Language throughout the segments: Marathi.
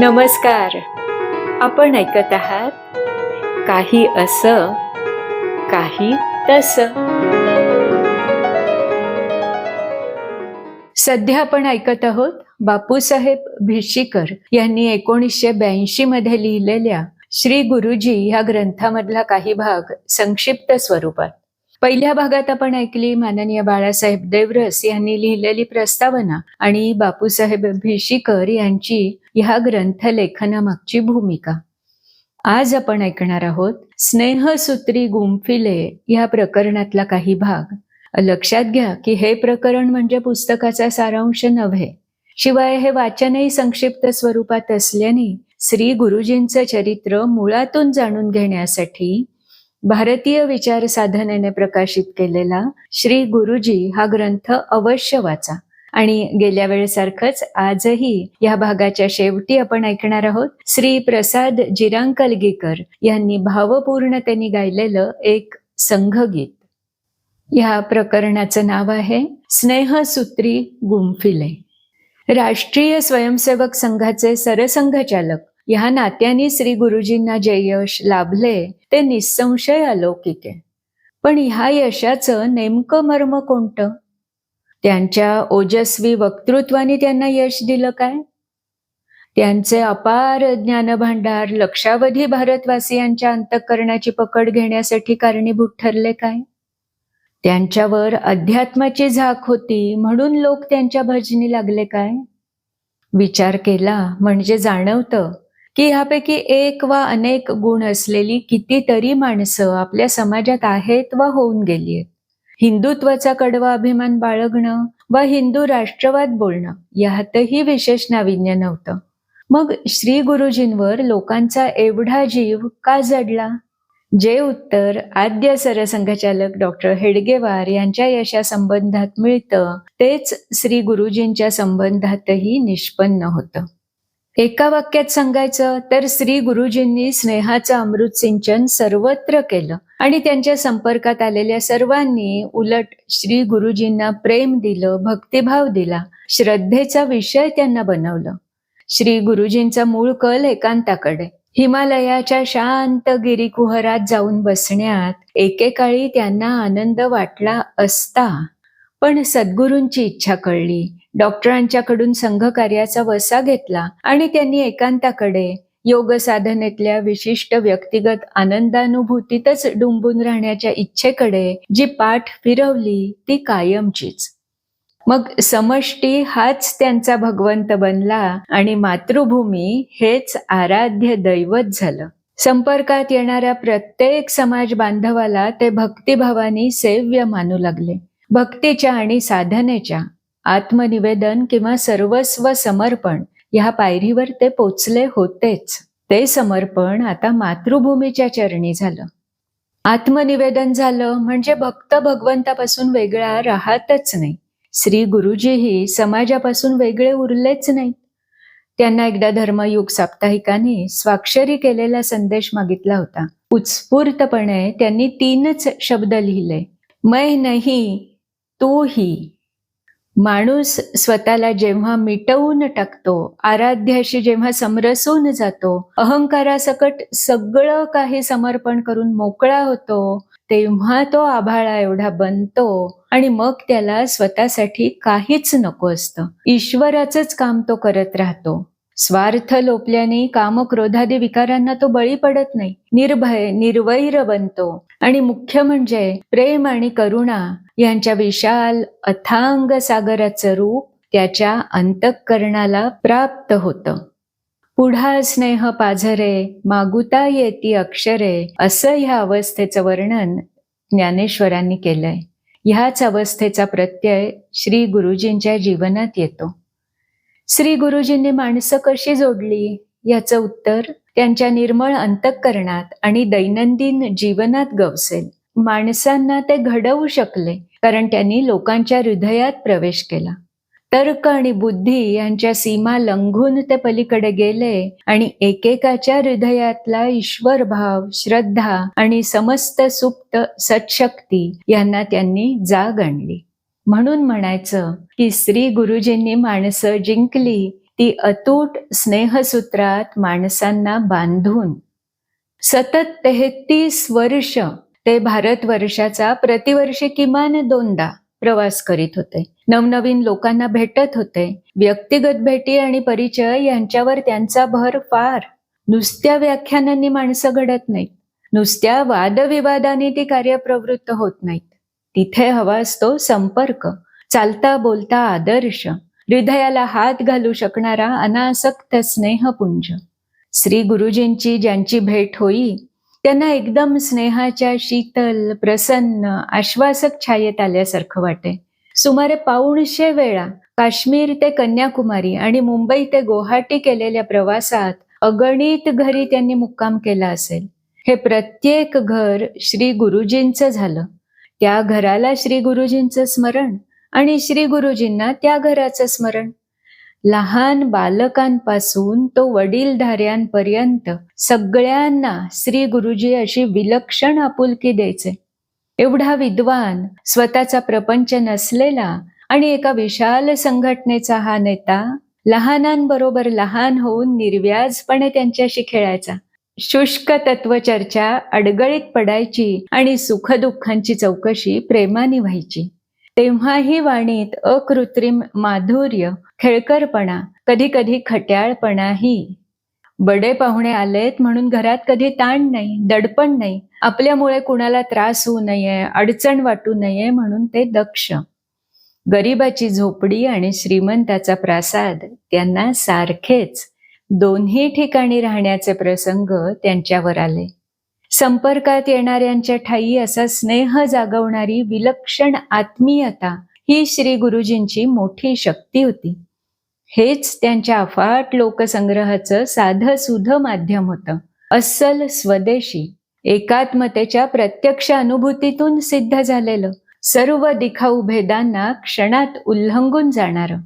नमस्कार. आपण ऐकत आहात काही असं काही तसं. सध्या आपण ऐकत आहोत बापूसाहेब भिशीकर यांनी 1982 मध्ये लिहिलेल्या श्री गुरुजी ह्या ग्रंथामधला काही भाग संक्षिप्त स्वरूपात. पहिल्या भागात आपण ऐकली माननीय बाळासाहेब देवरस यांनी लिहिलेली प्रस्तावना आणि बापूसाहेब भिशीकर यांची ह्या ग्रंथ लेखनामागची भूमिका. आज आपण ऐकणार आहोत स्नेहसूत्री गुंफिले ह्या प्रकरणातला काही भाग. लक्षात घ्या की हे प्रकरण म्हणजे पुस्तकाचा सारांश नव्हे. शिवाय हे वाचनही संक्षिप्त स्वरूपात असल्याने श्री गुरुजींचं चरित्र मुळातून जाणून घेण्यासाठी भारतीय विचार साधनेने प्रकाशित केलेला श्री गुरुजी हा ग्रंथ अवश्य वाचा. आणि गेल्या वेळेसारखंच आजही या भागाच्या शेवटी आपण ऐकणार आहोत श्री प्रसाद जिरांकलगीकर यांनी भावपूर्णतेने गायलेलं एक संघगीत. या प्रकरणाचं नाव आहे स्नेहसूत्री गुंफिले. राष्ट्रीय स्वयंसेवक संघाचे सरसंघचालक ह्या नात्याने श्री गुरुजींना जे यश लाभले ते निसंशय अलौकिक आहे. पण ह्या यशाचं नेमकं मर्म कोणतं? त्यांच्या ओजस्वी वक्तृत्वाने त्यांना यश दिलं काय? त्यांचे अपार ज्ञानभांडार लक्षावधी भारतवासियांच्या अंतःकरणाची पकड घेण्यासाठी कारणीभूत ठरले काय? त्यांच्यावर अध्यात्माची झाक होती म्हणून लोक त्यांच्या भजनी लागले काय? विचार केला म्हणजे जाणवतं की ह्यापैकी एक वा अनेक गुण असलेली कितीतरी माणसं आपल्या समाजात आहेत वा होऊन गेली आहेत. हिंदुत्वाचा कडवा अभिमान बाळगणं वा हिंदू राष्ट्रवाद बोलणं यातही विशेष नाविन्य नव्हतं. मग श्री गुरुजींवर लोकांचा एवढा जीव का जडला? जे उत्तर आद्य सरसंघचालक डॉक्टर हेडगेवार यांच्या यशासंबंधात मिळतं तेच श्री गुरुजींच्या संबंधातही निष्पन्न होतं. एका वाक्यात सांगायचं तर श्री गुरुजींनी स्नेहाचं अमृत सिंचन सर्वत्र केलं आणि त्यांच्या संपर्कात आलेल्या सर्वांनी उलट श्री गुरुजींना प्रेम दिलं, भक्तिभाव दिला, श्रद्धेचा विषय त्यांना बनवलं. श्री गुरुजींचा मूळ कल एकांताकडे, हिमालयाच्या शांत गिरीकुहरात जाऊन बसण्यात एकेकाळी त्यांना आनंद वाटला असता. पण सद्गुरूंची इच्छा कळली, डॉक्टरांच्याकडून संघकार्याचा वसा घेतला आणि त्यांनी एकांताकडे योग साधनेतल्या विशिष्ट व्यक्तिगत आनंदानुभूतीतच डुंबून राहण्याच्या इच्छेकडे जी पाठ फिरवली ती कायमचीच. मग समष्टी हाच त्यांचा भगवंत बनला आणि मातृभूमी हेच आराध्य दैवत झालं. संपर्कात येणाऱ्या प्रत्येक समाज बांधवाला ते भक्तिभावाने सेव्य मानू लागले. भक्तीच्या आणि साधनेच्या आत्मनिवेदन किंवा सर्वस्व समर्पण ह्या पायरीवर ते पोचले होतेच. ते समर्पण आता मातृभूमीच्या चरणी झालं. आत्मनिवेदन झालं म्हणजे भक्त भगवंतापासून वेगळा राहतच नाही. श्री गुरुजीही समाजापासून वेगळे उरलेच नाहीत. त्यांना एकदा धर्मयुग साप्ताहिकाने स्वाक्षरी केलेला संदेश मागितला होता. उत्स्फूर्तपणे त्यांनी 3च शब्द लिहिले, मैं नहीं तू ही. माणूस स्वतःला जेव्हा मिटवून टाकतो, आराध्याशी जेव्हा समरसून जातो, अहंकारासकट सगळं काही समर्पण करून मोकळा होतो, तेव्हा तो आभाळा एवढा बनतो आणि मग त्याला स्वतःसाठी काहीच नको असतं. ईश्वराचंच काम तो करत राहतो. स्वार्थ लोपल्याने कामक्रोधादी विकारांना तो बळी पडत नाही. निर्भय निर्वैर बनतो आणि मुख्य म्हणजे प्रेम आणि करुणा यांच्या विशाल अथांग सागराचं रूप त्याच्या अंतःकरणाला प्राप्त होतं. पुढा स्नेह पाझरे मागुता येती अक्षरे असं ह्या अवस्थेचं वर्णन ज्ञानेश्वरांनी केलंय. ह्याच अवस्थेचा प्रत्यय श्री गुरुजींच्या जीवनात येतो. श्री गुरुजींनी माणसं कशी जोडली याचं उत्तर त्यांच्या निर्मळ अंतःकरणात आणि दैनंदिन जीवनात गवसेल. माणसांना ते घडवू शकले कारण त्यांनी लोकांच्या हृदयात प्रवेश केला. तर्क आणि बुद्धी यांच्या सीमा लंघून ते पलीकडे गेले आणि एकेकाच्या हृदयातला ईश्वर भाव, श्रद्धा आणि समस्त सुप्त सत्शक्ती यांना त्यांनी जाग आणली. म्हणून म्हणायचं की श्री गुरुजींनी माणसं जिंकली ती अतूट स्नेहसूत्रात माणसांना बांधून सतत 33 वर्ष ते भारतवर्षाचा प्रतिवर्षी किमान 2दा प्रवास करीत होते. नवनवीन लोकांना भेटत होते. व्यक्तिगत भेटी आणि परिचय यांच्यावर त्यांचा भर फार. नुसत्या व्याख्यानांनी माणसं घडत नाहीत. नुसत्या वादविवादाने ती कार्यप्रवृत्त होत नाहीत. तिथे हवा असतो संपर्क, चालता बोलता आदर्श, हृदयाला हात घालू शकणारा अनासक्त स्नेहपुंज. श्री गुरुजींची ज्यांची भेट होई त्यांना एकदम स्नेहाच्या शीतल, प्रसन्न, आश्वासक छायेत आल्यासारखं वाटे. सुमारे 150 वेळा काश्मीर ते कन्याकुमारी आणि मुंबई ते गुवाहाटी केलेल्या प्रवासात अगणित घरी त्यांनी मुक्काम केला असेल. हे प्रत्येक घर श्री गुरुजींचं झालं. त्या घराला श्री गुरुजींचं स्मरण आणि श्री गुरुजींना त्या घराचं स्मरण. लहान बालकांपासून तो वडीलधाऱ्यांपर्यंत सगळ्यांना श्री गुरुजी अशी विलक्षण आपुलकी द्यायचे. एवढा विद्वान, स्वतःचा प्रपंच नसलेला आणि एका विशाल संघटनेचा हा नेता लहानांबरोबर लहान होऊन निर्व्याजपणे त्यांच्याशी खेळायचा. शुष्क तत्वचर्चा अडगळीत पडायची आणि सुखदुःखांची चौकशी प्रेमाने व्हायची. तेव्हाही वाणीत अकृत्रिम माधुर्य, खेळकरपणा, कधी कधी खट्याळपणाही. बडे पाहुणे आलेत म्हणून घरात कधी ताण नाही, दडपण नाही. आपल्यामुळे कुणाला त्रास होऊ नये, अडचण वाटू नये म्हणून ते दक्ष. गरिबाची झोपडी आणि श्रीमंताचा प्रासाद त्यांना सारखेच. दोन्ही ठिकाणी राहण्याचे प्रसंग त्यांच्यावर आले. संपर्कात येणाऱ्यांच्या ठायी असा स्नेह जागवणारी विलक्षण आत्मीयता ही श्री गुरुजींची मोठी शक्ती होती. हेच त्यांच्या अफाट लोकसंग्रहाचं साधं सुधं माध्यम होतं. अस्सल स्वदेशी, एकात्मतेच्या प्रत्यक्ष अनुभूतीतून सिद्ध झालेलं, सर्व दिखाऊ भेदांना क्षणात उल्लंघून जाणारं.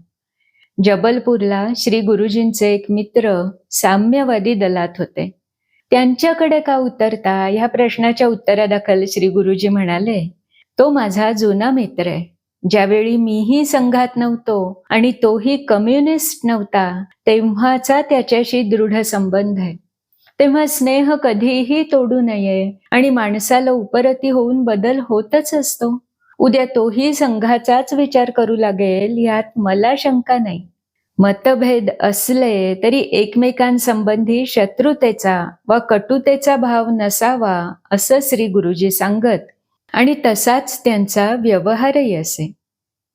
जबलपूरला श्री गुरुजींचे एक मित्र साम्यवादी दलात होते. त्यांच्याकडे का उतरता ह्या प्रश्नाच्या उत्तरादाखल श्री गुरुजी म्हणाले, तो माझा जुना मित्र आहे. ज्यावेळी मीही संघात नव्हतो आणि तोही कम्युनिस्ट नव्हता तेव्हाचा त्याच्याशी दृढ संबंध आहे. तेव्हा स्नेह कधीही तोडू नये आणि माणसाला उपरती होऊन बदल होतच असतो. उद्या तोही संघाचाच विचार करू लागेल यात मला शंका नाही. मतभेद असले तरी एकमेकांसंबंधी शत्रुतेचा वा कटुतेचा भाव नसावा असं श्री गुरुजी सांगत आणि तसाच त्यांचा व्यवहारही असे.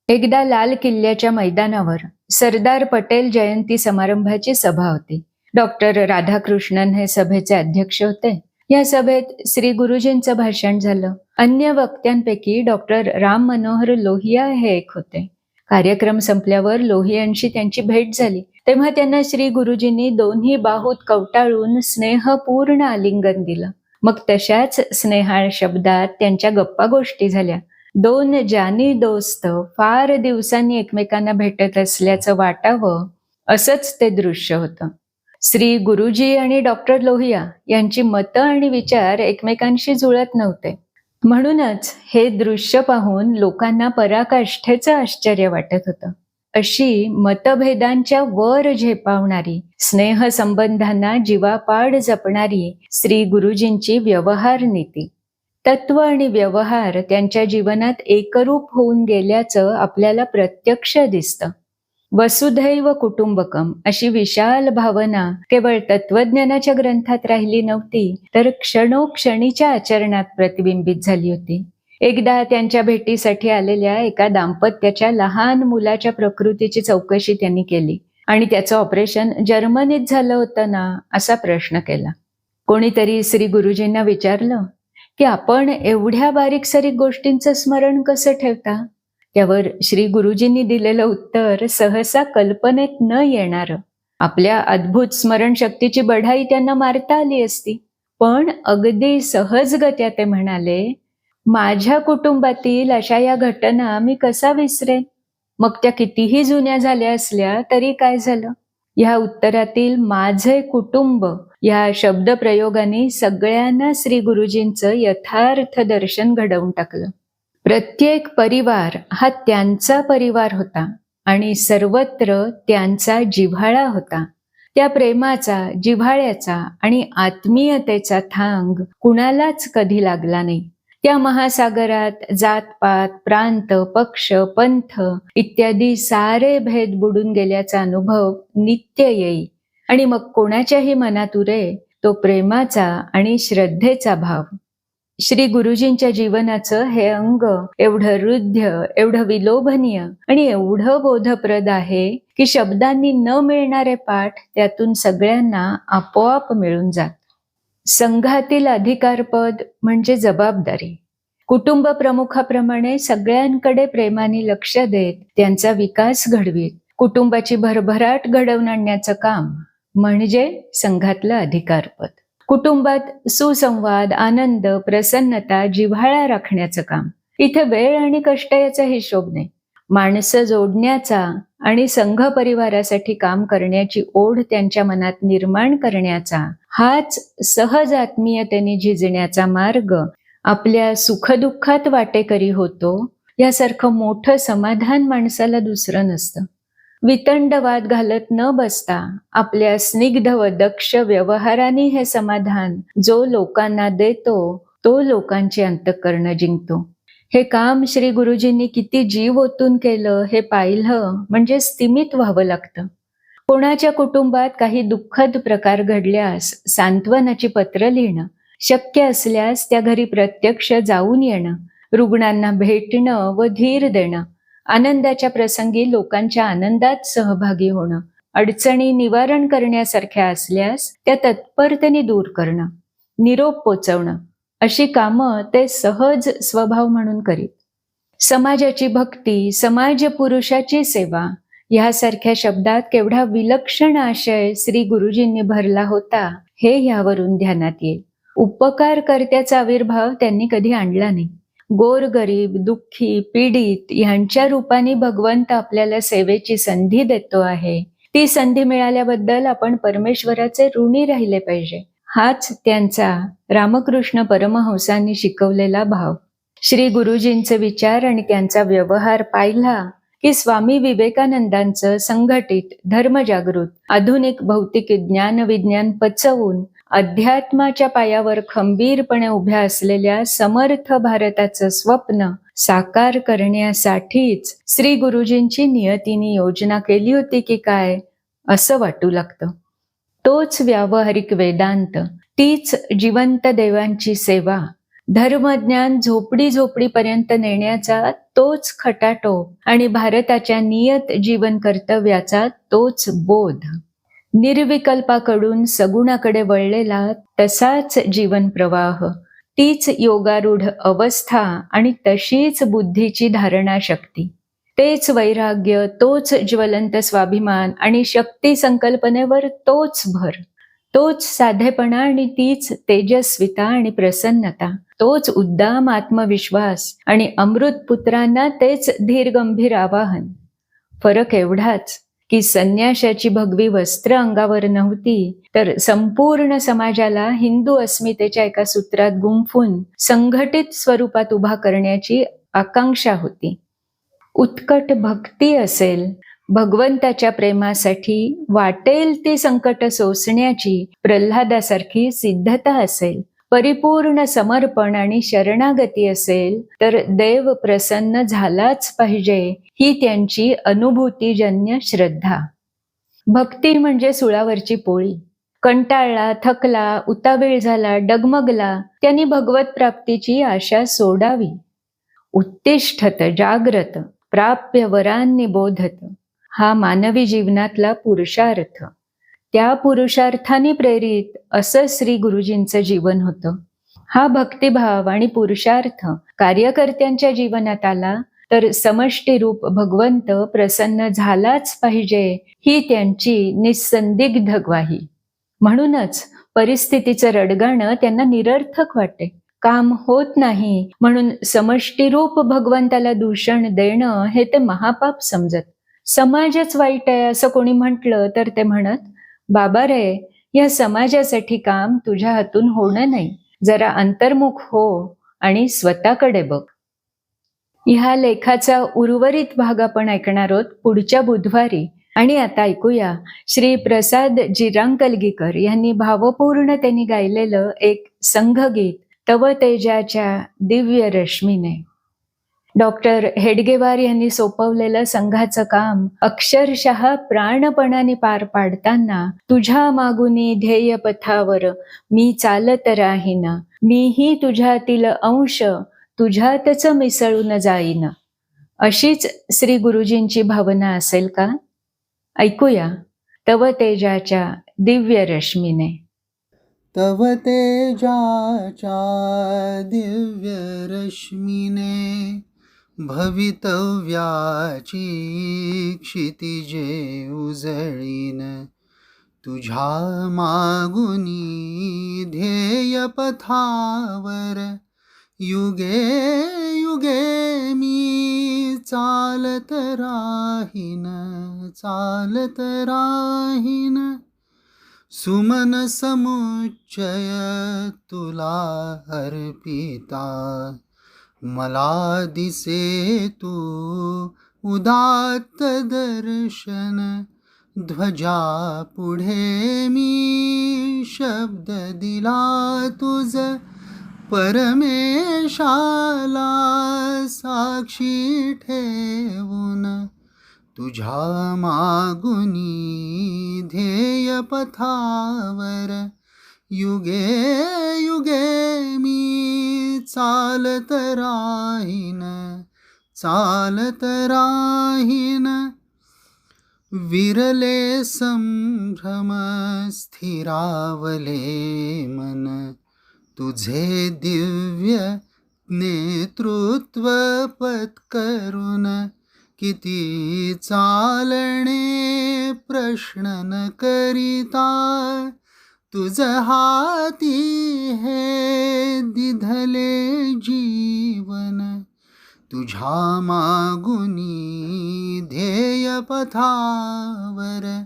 एकदा लाल किल्ल्याच्या मैदानावर सरदार पटेल जयंती समारंभाची सभा होती. डॉक्टर राधाकृष्णन हे सभेचे अध्यक्ष होते. या सभेत श्री गुरुजींचं भाषण झालं. अन्य वक्त्यांपैकी डॉक्टर राम मनोहर लोहिया हे एक होते. कार्यक्रम संपल्यावर लोहियांशी त्यांची भेट झाली. तेव्हा त्यांना श्री गुरुजींनी दोन्ही बाहूत कवटाळून स्नेहपूर्ण आलिंगन दिलं. मग तशाच स्नेहाळ शब्दात त्यांच्या गप्पा गोष्टी झाल्या. दोन जानी दोस्त फार दिवसांनी एकमेकांना भेटत असल्याचं वाटावं असंच ते दृश्य होतं. श्री गुरुजी आणि डॉक्टर लोहिया यांची मतं आणि विचार एकमेकांशी जुळत नव्हते. म्हणूनच हे दृश्य पाहून लोकांना पराकाष्ठेचं आश्चर्य वाटत होतं. अशी मतभेदांच्या वर झेपावणारी, स्नेहसंबंधांना जीवापाड जपणारी श्री गुरुजींची व्यवहार नीती. तत्व आणि व्यवहार त्यांच्या जीवनात एकरूप होऊन गेल्याचं आपल्याला प्रत्यक्ष दिसतं. वसुधैव कुटुंबकम अशी विशाल भावना केवळ तत्वज्ञानाच्या ग्रंथात राहिली नव्हती, तर क्षणोक्षणीच्या आचरणात प्रतिबिंबित झाली होती. एकदा त्यांच्या भेटीसाठी आलेल्या एका दाम्पत्याच्या लहान मुलाच्या प्रकृतीची चौकशी त्यांनी केली आणि त्याचं ऑपरेशन जर्मनीत झालं होतं ना असा प्रश्न केला. कोणीतरी श्री गुरुजींना विचारलं की आपण एवढ्या बारीक सारीक गोष्टींचं स्मरण कसं ठेवता? त्यावर श्री गुरुजींनी दिलेलं उत्तर सहसा कल्पनेत न येणारं. आपल्या अद्भुत स्मरणशक्तीची बढाई त्यांना मारता आली असती, पण अगदी सहजगत्या ते म्हणाले, माझ्या कुटुंबातील अशा या घटना मी कसा विसरेन? मग त्या कितीही जुन्या झाल्या असल्या तरी काय झालं? ह्या उत्तरातील माझे कुटुंब या शब्दप्रयोगाने सगळ्यांना श्री गुरुजींचं यथार्थ दर्शन घडवून टाकलं. प्रत्येक परिवार हा त्यांचा परिवार होता. आणि सर्वत्र त्यांचा जिव्हाळा होता. त्या प्रेमाचा, जिव्हाळ्याचा आणि आत्मीयतेचा थांग कुणालाच कधी लागला नाही. त्या महासागरात जातपात, प्रांत, पक्ष, पंथ इत्यादी सारे भेद बुडून गेल्याचा अनुभव नित्य येई आणि मग कोणाच्याही मनात उरे तो प्रेमाचा आणि श्रद्धेचा भाव. श्री गुरुजींच्या जीवनाचं हे अंग एवढं हृद्य, एवढं विलोभनीय आणि एवढं बोधप्रद आहे की शब्दांनी न मिळणारे पाठ त्यातून सगळ्यांना आपोआप मिळून जात. संघातील अधिकारपद म्हणजे जबाबदारी. कुटुंब प्रमुखाप्रमाणे सगळ्यांकडे प्रेमाने लक्ष देत त्यांचा विकास घडवीत कुटुंबाची भरभराट घडवून आणण्याचं काम म्हणजे संघातलं अधिकारपद. कुटुंबात सुसंवाद, आनंद, प्रसन्नता, जिव्हाळा राखण्याचं काम. इथे वेळ आणि कष्ट याचा हिशोब नाही. माणसं जोडण्याचा आणि संघ परिवारासाठी काम करण्याची ओढ त्यांच्या मनात निर्माण करण्याचा हाच सहज आत्मीयतेने झिजण्याचा मार्ग आपल्या सुखदुःखात वाटेकरी होतो. यासारखं मोठं समाधान माणसाला दुसरं नसतं. वितंडवाद घालत न बसता आपल्या स्निग्ध व दक्ष व्यवहाराने हे समाधान जो लोकांना देतो तो लोकांची अंतःकरणं जिंकतो. हे काम श्री गुरुजींनी किती जीव ओतून केलं हे पाहिलं म्हणजे स्तिमित व्हावं लागतं. कोणाच्या कुटुंबात काही दुःखद प्रकार घडल्यास सांत्वनाची पत्र लिहिणं, शक्य असल्यास त्या घरी प्रत्यक्ष जाऊन येणं, रुग्णांना भेटणं व धीर देणं, आनंदाच्या प्रसंगी लोकांच्या आनंदात सहभागी होणं, अडचणी निवारण करण्यासारख्या असल्यास त्या तत्परतेने दूर करणं, निरोप पोचवणं अशी कामं ते सहज स्वभाव म्हणून करीत. समाजाची भक्ती, समाज पुरुषाची सेवा यासारख्या शब्दात केवढा विलक्षण आशय श्री गुरुजींनी भरला होता हे यावरून ध्यानात येईल. उपकार कर्त्याचा आविर्भाव त्यांनी कधी आणला नाही. गोरगरीब, दुःखी, पीडित यांच्या रूपाने भगवंत आपल्याला सेवेची संधी देतो आहे. ती संधी मिळाल्याबद्दल आपण परमेश्वराचे ऋणी राहिले पाहिजे. हाच त्यांचा रामकृष्ण परमहंसांनी शिकवलेला भाव. श्री गुरुजींचे विचार आणि त्यांचा व्यवहार पाहिला की स्वामी विवेकानंदांचं संघटित, धर्मजागृत, आधुनिक भौतिक विज्ञान पचवून अध्यात्माच्या पायावर खंबीरपणे उभ्या असलेल्या समर्थ भारताचं स्वप्न साकार करण्यासाठीच श्री गुरुजींची नियतीने योजना केली होती की काय असं वाटू लागतं. तोच व्यावहारिक वेदांत, तीच जिवंत देवांची सेवा, धर्मज्ञान झोपडीपर्यंत नेण्याचा तोच खटाटोप आणि भारताच्या नियत जीवन कर्तव्याचा तोच बोध. निर्विकल्पाकडून सगुणाकडे वळलेला तसाच जीवन प्रवाह, तीच योगारूढ अवस्था आणि तशीच बुद्धीची धारणा शक्ती, तेच वैराग्य, तोच ज्वलंत स्वाभिमान आणि शक्ती संकल्पनेवर तोच भर, तोच साधेपणा आणि तीच तेजस्विता आणि प्रसन्नता, तोच उद्दाम आत्मविश्वास आणि अमृतपुत्रांना तेच धीरगंभीर आवाहन. फरक एवढाच की संन्याशाची भगवी वस्त्र अंगावर नव्हती, तर संपूर्ण समाजाला हिंदू अस्मितेच्या एका सूत्रात गुंफून संघटित स्वरूपात उभा करण्याची आकांक्षा होती. उत्कट भक्ती असेल, भगवंताच्या प्रेमासाठी वाटेल ती संकट सोसण्याची प्रल्हादासारखी सिद्धता असेल, परिपूर्ण समर्पण आणि शरणागती असेल, तर देव प्रसन्न झालाच पाहिजे ही त्यांची अनुभूतीजन्य श्रद्धा. भक्ती म्हणजे सुळावरची पोळी. कंटाळला, थकला, उतावीळ झाला, डगमगला, त्यांनी भगवत प्राप्तीची आशा सोडावी. उत्तिष्ठत जाग्रत प्राप्य वरांनी बोधत हा मानवी जीवनातला पुरुषार्थ. त्या पुरुषार्थाने प्रेरित असं श्री गुरुजींचं जीवन होतं. हा भक्तिभाव आणि पुरुषार्थ कार्यकर्त्यांच्या जीवनात आला तर समष्टीरूप भगवंत प्रसन्न झालाच पाहिजे ही त्यांची निस्संदिग्ध ग्वाही. म्हणूनच परिस्थितीचं रडगाणं त्यांना निरर्थक वाटे. काम होत नाही म्हणून समष्टीरूप भगवंताला दूषण देणं हे ते महापाप समजत. समाजच वाईट आहे असं कोणी म्हटलं तर ते म्हणत, बाबा रे, या समाजासाठी काम तुझ्या हातून होणं नाही, जरा अंतर्मुख हो आणि स्वतःकडे बघ. ह्या लेखाचा उर्वरित भाग आपण ऐकणार आहोत पुढच्या बुधवारी. आणि आता ऐकूया श्री प्रसाद जिरांकलगीकर यांनी भावपूर्ण त्यांनी गायलेलं एक संघगीत, तव तेजाच्या दिव्य रश्मीने. डॉक्टर हेडगेवार यांनी सोपवलेलं संघाचं काम अक्षरशः प्राणपणाने पार पाडताना तुझ्या मागुनी ध्येय पथावर मी चालत राहीन, मीही तुझ्यातील अंश तुझ्यातच मिसळून जाईन, अशीच श्री गुरुजींची भावना असेल का? ऐकूया तव तेजाच्या दिव्य रश्मीने. तव तेजाच्या दिव्य रश्मीने भवितव्याची क्षितिजे उजळीन, तुझ्या मागुनी ध्येय पथावर युगे युगे मी चालत राहीन, चालत राहीन. सुमन समुच्चय तुला अर्पिता, मला दिसे तू उदात्त दर्शन. ध्वजा पुढे मी शब्द दिला तुझ, परमेशाला साक्षी ठेवून. तुझ्या मागुनी ध्येय पथावर युगे युगे मी चालत राहीन, चालत राहीन. विरले संभ्रम स्थिरावले मन, तुझे दिव्य नेतृत्व पत्करून. किती चालणे प्रश्न न करिता, तुझ हाती हे दिधले जीवन. तुझ्या मागुनी ध्येय पथावर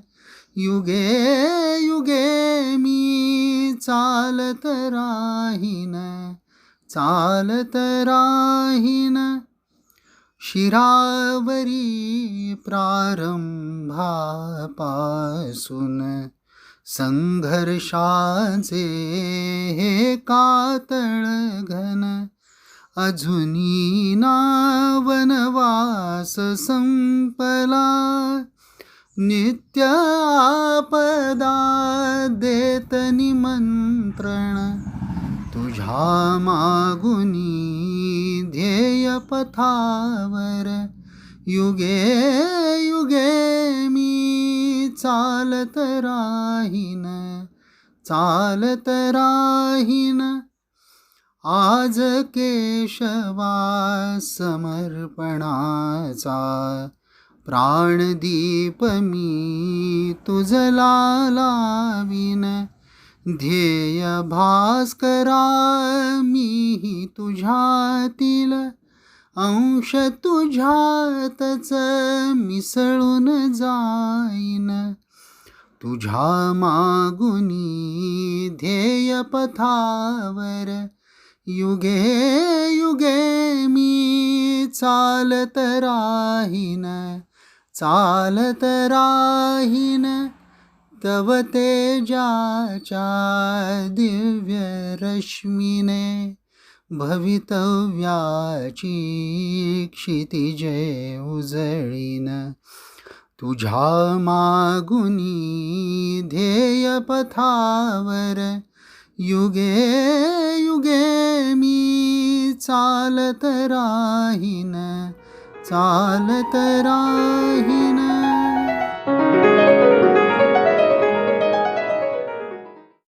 युगे युगे मी चालत राहीन, चालत राहीन. शिरावरी प्रारंभापासून संघर्षाचे हे कातळ घन, अजूनी ना वनवास संपला. नित्य आपदा देत निमंत्रण, तुझ्या मागुनी ध्येय पथावर युगे युगे मी चालत राहीन, चालत राहीन. आज केशवा समर्पणाचा प्राणदीप मी तुझला लावीन. ध्येय भास्करा मीही तुझ्यातील अंश तुझ्यातच मिसळून जाईन. तुझ्या मागुनी ध्येय पथावर युगे युगे मी चालत राहीन, चालत राहीन. तव तेजाच्या दिव्य रश्मीने भवितव्याची क्षितिजे उजळीन. तुझ्या मागुनी ध्येय पथावर युगे युगे मी चालत राहीन, चालत राहीन.